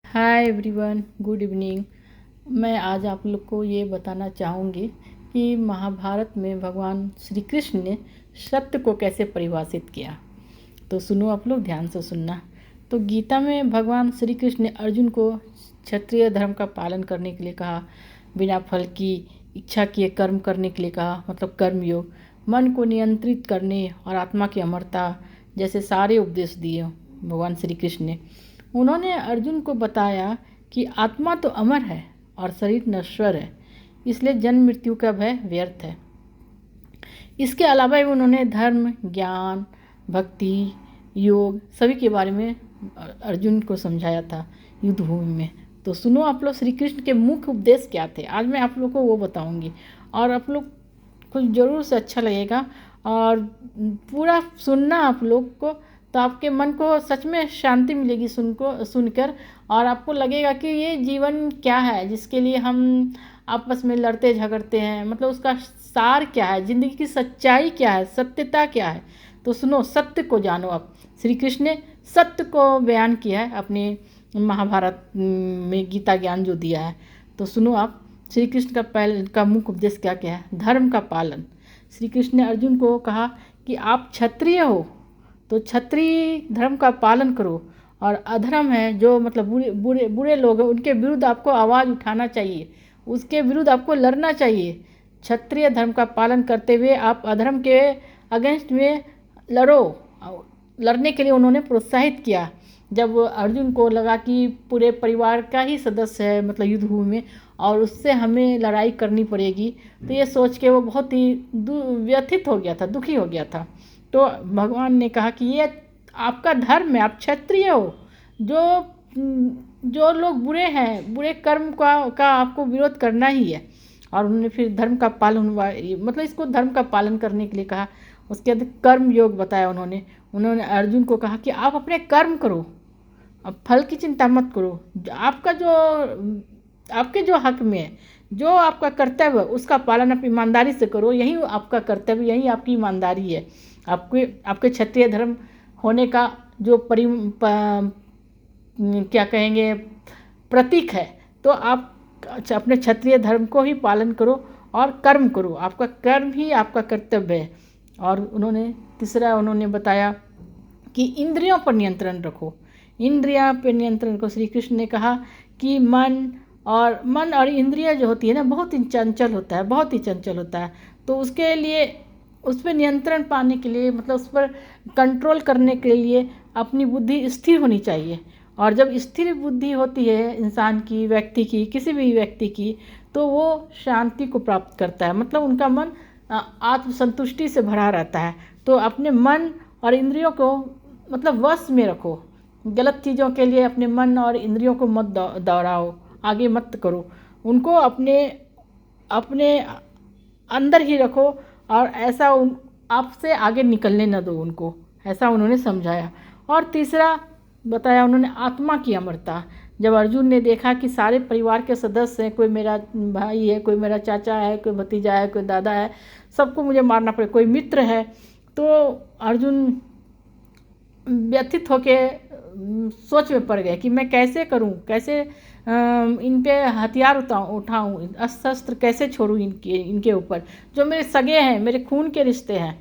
Hi everyone, good evening. मैं आज आप लोग को ये बताना चाहूँगी कि महाभारत में भगवान श्री कृष्ण ने सत्य को कैसे परिभाषित किया। तो सुनो, आप लोग ध्यान से सुनना। तो गीता में भगवान श्री कृष्ण ने अर्जुन को क्षत्रिय धर्म का पालन करने के लिए कहा, बिना फल की इच्छा किए कर्म करने के लिए कहा, मतलब कर्मयोग, मन को नियंत्रित करने और आत्मा की अमरता जैसे सारे उपदेश दिए भगवान श्री कृष्ण ने। उन्होंने अर्जुन को बताया कि आत्मा तो अमर है और शरीर नश्वर है, इसलिए जन्म मृत्यु का भय व्यर्थ है। इसके अलावा भी उन्होंने धर्म, ज्ञान, भक्ति, योग सभी के बारे में अर्जुन को समझाया था युद्ध भूमि में। तो सुनो आप लोग, श्री कृष्ण के मुख्य उपदेश क्या थे, आज मैं आप लोग को वो बताऊंगी और आप लोग को ज़रूर से अच्छा लगेगा और पूरा सुनना आप लोग को, तो आपके मन को सच में शांति मिलेगी सुनकर, और आपको लगेगा कि ये जीवन क्या है जिसके लिए हम आपस में लड़ते झगड़ते हैं, मतलब उसका सार क्या है, ज़िंदगी की सच्चाई क्या है, सत्यता क्या है। तो सुनो, सत्य को जानो। आप श्री कृष्ण ने सत्य को बयान किया है अपने महाभारत में, गीता ज्ञान जो दिया है। तो सुनो आप, श्री कृष्ण का मुख्य उपदेश क्या क्या है। धर्म का पालन। श्री कृष्ण ने अर्जुन को कहा कि आप क्षत्रिय हो तो क्षत्रिय धर्म का पालन करो, और अधर्म है जो मतलब बुरे बुरे बुरे लोग हैं, उनके विरुद्ध आपको आवाज़ उठाना चाहिए, उसके विरुद्ध आपको लड़ना चाहिए। क्षत्रिय धर्म का पालन करते हुए आप अधर्म के अगेंस्ट में लड़ो। लड़ने के लिए उन्होंने प्रोत्साहित किया। जब अर्जुन को लगा कि पूरे परिवार का ही सदस्य है मतलब युद्ध भूमि में, और उससे हमें लड़ाई करनी पड़ेगी, तो ये सोच के वो बहुत ही व्यथित हो गया था, दुखी हो गया था। तो भगवान ने कहा कि ये आपका धर्म है, आप क्षत्रिय हो। जो जो लोग बुरे हैं, बुरे कर्म का आपको विरोध करना ही है। और उन्होंने फिर धर्म का पालन हुआ, मतलब इसको धर्म का पालन करने के लिए कहा। उसके बाद कर्म योग बताया उन्होंने अर्जुन को कहा कि आप अपने कर्म करो, अब फल की चिंता मत करो। आपके जो हक में है, जो आपका कर्तव्य है, उसका पालन आप ईमानदारी से करो। यही आपका कर्तव्य, यही आपकी ईमानदारी है। आपके क्षत्रिय धर्म होने का जो क्या कहेंगे प्रतीक है। तो आप अपने क्षत्रिय धर्म को ही पालन करो और कर्म करो, आपका कर्म ही आपका कर्तव्य है। और तीसरा उन्होंने बताया कि इंद्रियों पर नियंत्रण रखो। इंद्रियों पर नियंत्रण को श्री कृष्ण ने कहा कि मन और इंद्रिय जो होती है ना, बहुत ही चंचल होता है, बहुत ही चंचल होता है। तो उसके लिए उस पर नियंत्रण पाने के लिए, मतलब उस पर कंट्रोल करने के लिए अपनी बुद्धि स्थिर होनी चाहिए। और जब स्थिर बुद्धि होती है इंसान की, व्यक्ति की, किसी भी व्यक्ति की, तो वो शांति को प्राप्त करता है, मतलब उनका मन आत्मसंतुष्टि से भरा रहता है। तो अपने मन और इंद्रियों को मतलब वश में रखो। गलत चीज़ों के लिए अपने मन और इंद्रियों को मत दौड़ाओ, आगे मत करो, उनको अपने अपने अंदर ही रखो, और ऐसा आपसे आगे निकलने न दो उनको, ऐसा उन्होंने समझाया। और तीसरा बताया उन्होंने आत्मा की अमरता। जब अर्जुन ने देखा कि सारे परिवार के सदस्य हैं, कोई मेरा भाई है, कोई मेरा चाचा है, कोई भतीजा है, कोई दादा है, सबको मुझे मारना पड़े, कोई मित्र है, तो अर्जुन व्यथित होके सोच में पड़ गए कि मैं कैसे करूं, कैसे इन पे हथियार उठाऊं, अस्त्र शस्त्र कैसे छोड़ूं इनके ऊपर, जो मेरे सगे हैं, मेरे खून के रिश्ते हैं।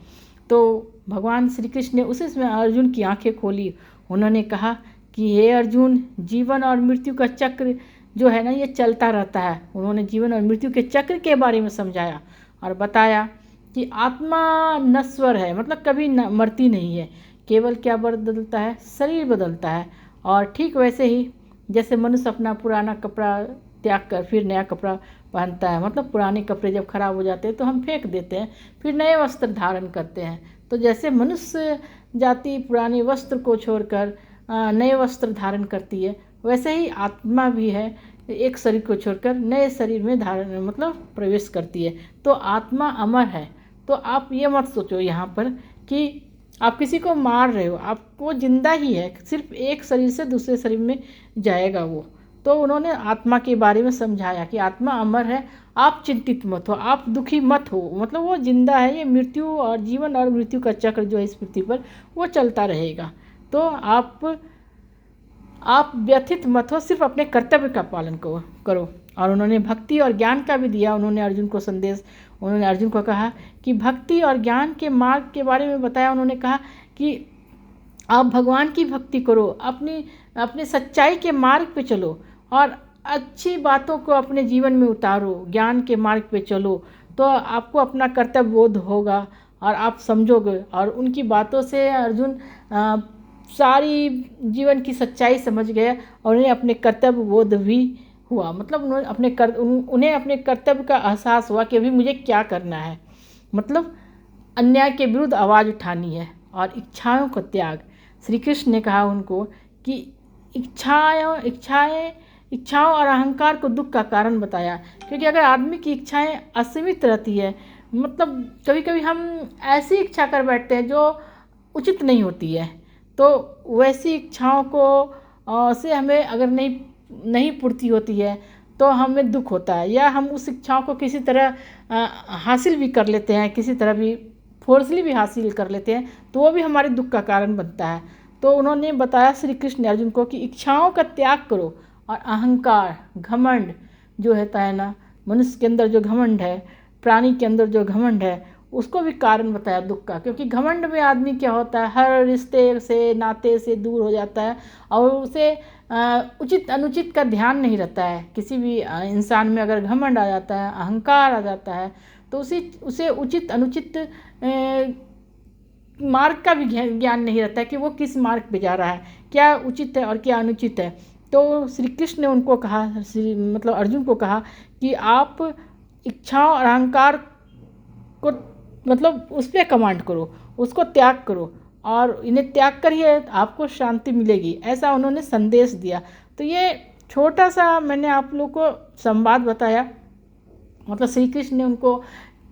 तो भगवान श्री कृष्ण ने उसी समय अर्जुन की आंखें खोली। उन्होंने कहा कि हे अर्जुन, जीवन और मृत्यु का चक्र जो है ना, ये चलता रहता है। उन्होंने जीवन और मृत्यु के चक्र के बारे में समझाया और बताया कि आत्मा नश्वर है, मतलब कभी मरती नहीं है, केवल क्या बदलता है, शरीर बदलता है। और ठीक वैसे ही जैसे मनुष्य अपना पुराना कपड़ा त्याग कर फिर नया कपड़ा पहनता है, मतलब पुराने कपड़े जब खराब हो जाते हैं तो हम फेंक देते हैं, फिर नए वस्त्र धारण करते हैं। तो जैसे मनुष्य जाति पुराने वस्त्र को छोड़कर नए वस्त्र धारण करती है, वैसे ही आत्मा भी है, एक शरीर को छोड़कर नए शरीर में धारण मतलब प्रवेश करती है। तो आत्मा अमर है। तो आप ये मत सोचो यहाँ पर कि आप किसी को मार रहे हो, आपको जिंदा ही है, सिर्फ एक शरीर से दूसरे शरीर में जाएगा वो। तो उन्होंने आत्मा के बारे में समझाया कि आत्मा अमर है, आप चिंतित मत हो, आप दुखी मत हो, मतलब वो जिंदा है। ये मृत्यु और जीवन और मृत्यु का चक्र जो है इस पृथ्वी पर वो चलता रहेगा। तो आप व्यथित मत हो, सिर्फ अपने कर्तव्य का पालन करो। और उन्होंने भक्ति और ज्ञान का भी दिया उन्होंने अर्जुन को संदेश। उन्होंने अर्जुन को कहा कि भक्ति और ज्ञान के मार्ग के बारे में बताया। उन्होंने कहा कि आप भगवान की भक्ति करो, अपनी सच्चाई के मार्ग पे चलो और अच्छी बातों को अपने जीवन में उतारो, ज्ञान के मार्ग पे चलो, तो आपको अपना कर्तव्य बोध होगा और आप समझोगे। और उनकी बातों से अर्जुन सारी जीवन की सच्चाई समझ गए और उन्हें अपने कर्तव्य बोध भी हुआ। मतलब उन्हें अपने कर्तव्य का एहसास हुआ कि अभी मुझे क्या करना है। मतलब अन्याय के विरुद्ध आवाज़ उठानी है और इच्छाओं का त्याग। श्री कृष्ण ने कहा उनको कि इच्छाओं और अहंकार को दुख का कारण बताया। क्योंकि अगर आदमी की इच्छाएं असीमित रहती है, मतलब कभी कभी हम ऐसी इच्छा कर बैठते हैं जो उचित नहीं होती है, तो वैसी इच्छाओं को से हमें अगर नहीं पूर्ति होती है तो हमें दुख होता है, या हम उस इच्छाओं को किसी तरह हासिल भी कर लेते हैं, किसी तरह भी फोर्सली भी हासिल कर लेते हैं, तो वो भी हमारे दुख का कारण बनता है। तो उन्होंने बताया श्री कृष्ण ने अर्जुन को कि इच्छाओं का त्याग करो और अहंकार, घमंड जो रहता है ना, मनुष्य के अंदर जो घमंड है, प्राणी के अंदर जो घमंड है, उसको भी कारण बताया दुख का। क्योंकि घमंड में आदमी क्या होता है, हर रिश्ते से, नाते से दूर हो जाता है और उसे उचित अनुचित का ध्यान नहीं रहता है। किसी भी इंसान में अगर घमंड आ जाता है, अहंकार आ जाता है, तो उसे उचित अनुचित मार्ग का भी ज्ञान नहीं रहता है कि वो किस मार्ग पे जा रहा है, क्या उचित है और क्या अनुचित है। तो श्री कृष्ण ने उनको कहा, मतलब अर्जुन को कहा कि आप इच्छाओं और अहंकार को मतलब उस पर कमांड करो, उसको त्याग करो और इन्हें त्याग कर ही आपको शांति मिलेगी, ऐसा उन्होंने संदेश दिया। तो ये छोटा सा मैंने आप लोग को संवाद बताया। मतलब श्री कृष्ण ने उनको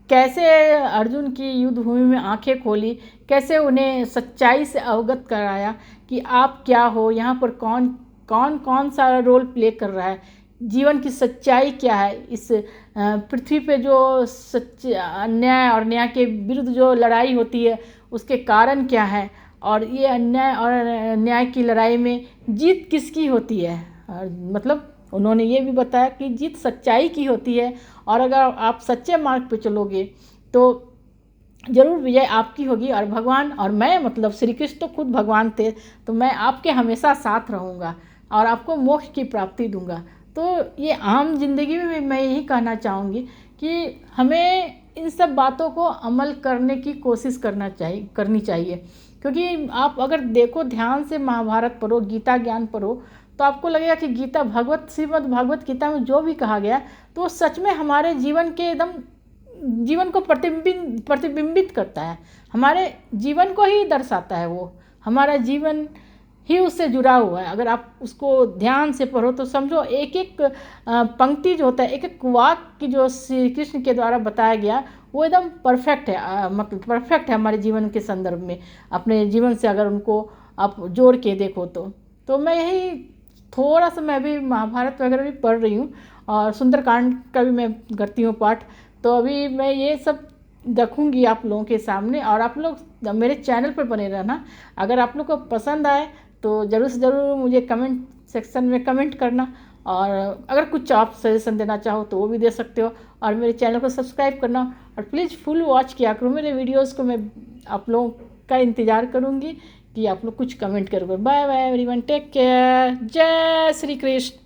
कैसे अर्जुन की युद्ध भूमि में आंखें खोली, कैसे उन्हें सच्चाई से अवगत कराया कि आप क्या हो, यहाँ पर कौन सा रोल प्ले कर रहा है, जीवन की सच्चाई क्या है, इस पृथ्वी पे जो अन्याय और न्याय के विरुद्ध जो लड़ाई होती है उसके कारण क्या है, और ये अन्याय और न्याय की लड़ाई में जीत किसकी होती है। मतलब उन्होंने ये भी बताया कि जीत सच्चाई की होती है और अगर आप सच्चे मार्ग पे चलोगे तो जरूर विजय आपकी होगी। और भगवान और मैं, मतलब श्री कृष्ण तो खुद भगवान थे, तो मैं आपके हमेशा साथ रहूँगा और आपको मोक्ष की प्राप्ति दूंगा। तो ये आम जिंदगी में भी मैं यही कहना चाहूँगी कि हमें इन सब बातों को अमल करने की कोशिश करनी चाहिए। क्योंकि आप अगर देखो ध्यान से, महाभारत पढ़ो, गीता ज्ञान पढ़ो, तो आपको लगेगा कि गीता श्रीमद् भागवत गीता में जो भी कहा गया तो वो सच में हमारे जीवन के एकदम जीवन को प्रतिबिंबित करता है, हमारे जीवन को ही दर्शाता है। वो हमारा जीवन ही उससे जुड़ा हुआ है। अगर आप उसको ध्यान से पढ़ो तो समझो एक एक पंक्ति जो होता है, एक एक वाक्य जो श्री कृष्ण के द्वारा बताया गया वो एकदम परफेक्ट है। मतलब परफेक्ट है हमारे जीवन के संदर्भ में। अपने जीवन से अगर उनको आप जोड़ के देखो तो मैं यही थोड़ा सा, मैं भी महाभारत वगैरह भी पढ़ रही हूँ और सुंदरकांड का भी मैं करती हूँ पाठ। तो अभी मैं ये सब रखूँगी आप लोगों के सामने और आप लोग मेरे चैनल पर बने रहना। अगर आप लोग को पसंद आए तो ज़रूर से ज़रूर मुझे कमेंट सेक्शन में कमेंट करना, और अगर कुछ आप सजेशन देना चाहो तो वो भी दे सकते हो। और मेरे चैनल को सब्सक्राइब करना और प्लीज़ फुल वॉच किया करो मेरे वीडियोस को। मैं आप लोगों का इंतज़ार करूँगी कि आप लोग कुछ कमेंट करोगे। Bye bye everyone, take care, जय श्री कृष्ण।